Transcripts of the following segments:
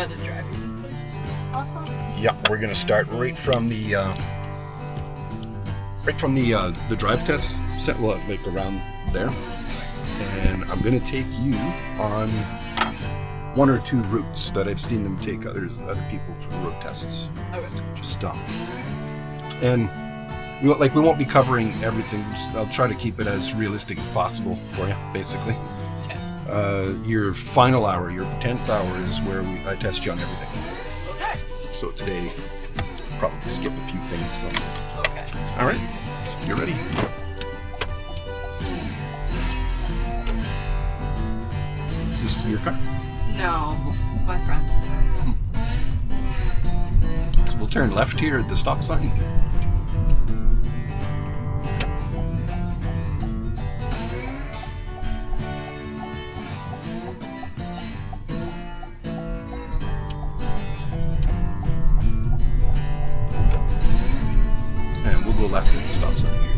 by the driving places. Awesome. Yeah, we're gonna start right from the drive test set. Well, like around there, and I'm gonna take you on one or two routes that I've seen them take other people for road tests. Okay. Just and we won't be covering everything. I'll try to keep it as realistic as possible for you, basically. Okay. Your final hour, your 10th hour, is where I test you on everything. Okay. So today, we'll probably skip a few things. So. Okay. All right, so you're ready. Is this your car? No, it's my friend. So we'll turn left here at the stop sign. And we'll go left at the stop sign here.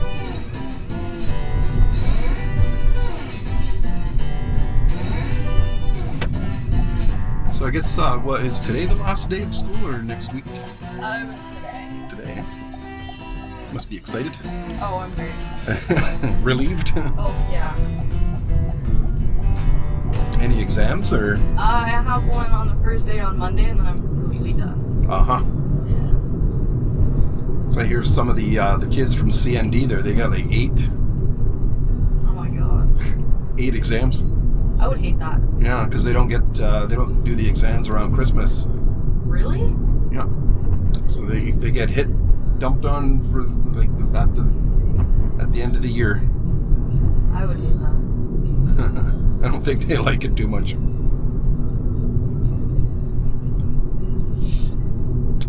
So I guess, what, is today the last day of school or next week? It was today. Today. Must be excited. Oh, I'm very Relieved. Oh, yeah. Any exams or? I have one on the first day on Monday, and then I'm completely done. Uh-huh. So I hear some of the kids from CND there, they got like 8 Oh my god. 8 exams. I would hate that. Yeah, because they don't do the exams around Christmas. Really? Yeah. So they get dumped on for like at the end of the year. I would hate that. I don't think they like it too much.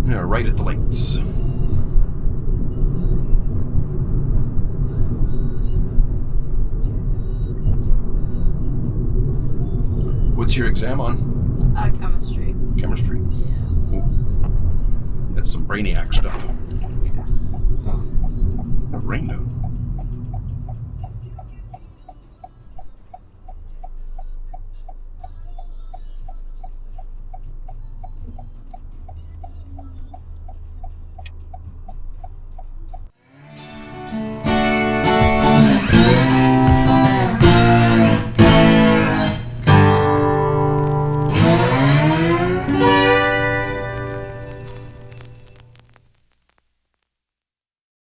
Yeah, right at the lights. What's your exam on? Chemistry. Chemistry. Yeah. Ooh. That's some brainiac stuff. Yeah. What rain out?